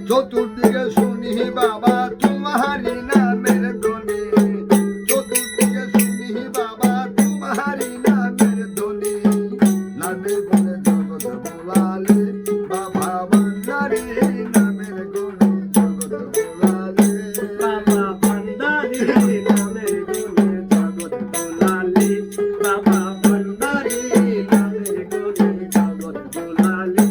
চতুর্দিকে শুনি বাবা তোমারি নামের ধ্বনি, চতুর্দিকে শুনি বাবা তোমারি নামের ধ্বনি, নামে গুণে জগৎ বোলালে বাবা ভান্ডারী নামের গুণে জগৎ বোলালে, বাবা ভান্ডারী নামের গুণে জগৎ বোলালে, বাবা ভান্ডারী নামের গুণে জগৎ বোলালে।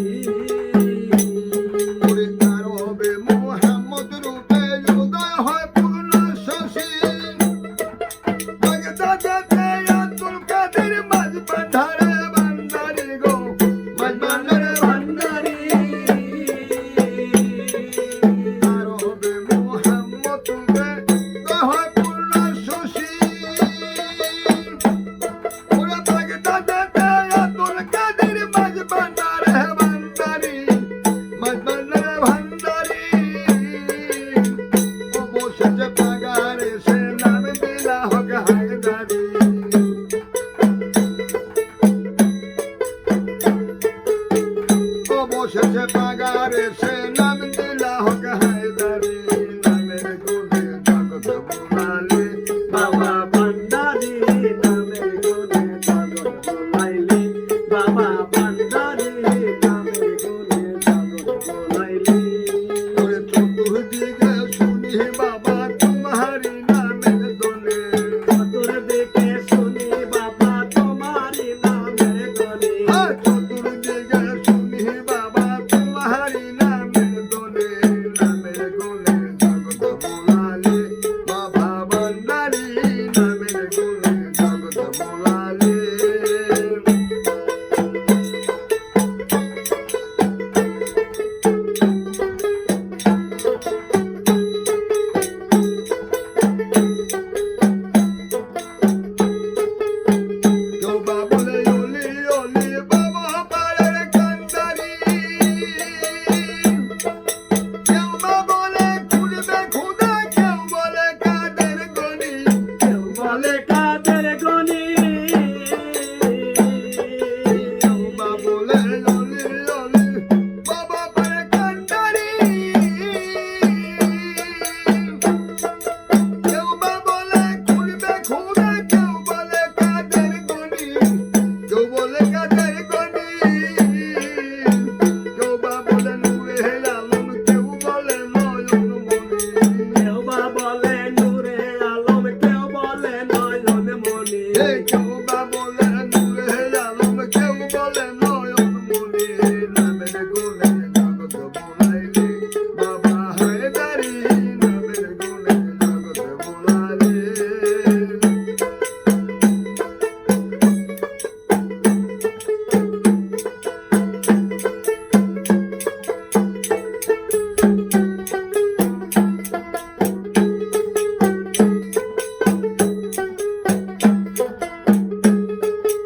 অবশেষে পাগারে সে নাম দিলা হক হায়দারি, নামের গুণে জগৎ বোলালে বাবা ভান্ডারী নামের গুণে জগৎ বোলাইলে, বাবা ভান্ডারী নামের গুণে জগৎ বোলাইলে। চতুর্দিকে শুনি বাবা তোমারি নামের ধ্বনি, চতুর্দিকে শুনি বাবা তোমারি নামের ধ্বনি, চতুর্দিকে শুনি বাবা তোমারি নামের ধ্বনি, নামের গুণে জগৎ বোলালে বাবা ভান্ডারী নামের গুণে জগৎ বোলালে। কেউ বা বলে অলি অলি বাবা পাড়ের কান্দারি, কেউ বা বলে খুঁড়বে খুদা, কেউ বলে কাদের গনি, কেউ বলে কাদের গনি, কেউ বা বলে অলি অলি বাবা পাড়ের কান্দারি, কেউ বা বলে খুঁড়বে খুদা, কেউ বলে কাদের গনি, কেউ বলে কাদের গনি, কেউ বা বলে নূরে আলম, কেউ বলে নয়ন মনি, কেউ বা বলে নূরে আলম, কেউ বলে নয়ন মনি, কেউ বা বলে নূরে আলম, কেউ বলে নয়ন মনি, নামের গুণে জগৎ বোলাইলে বাবা হায়দারি নামের গুণে জগৎ বোলাইলে।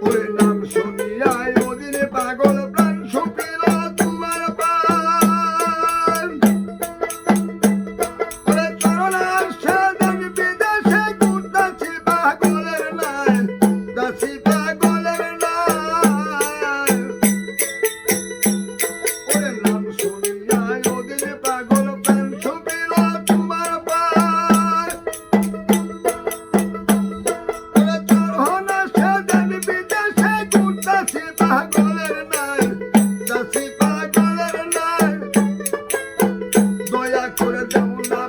ওরে নাম শুনিয়াই ওদিনে পাগল প্রাণ শুকিল তোমার পান, ওরে চরণার সাধন বিদেশে ঘুরতাছি পাগলের নাই, দাসী পাগলের নাই। ওরে নাম শুনিয়াই ওদিনে পাগল প্রাণ শুকিল তোমার পান, ওরে চরণার সাধন বিদেশে ঘুরতাছি পাগলের নাই, দাসী পাগলের নাই। দয়া করে দেও না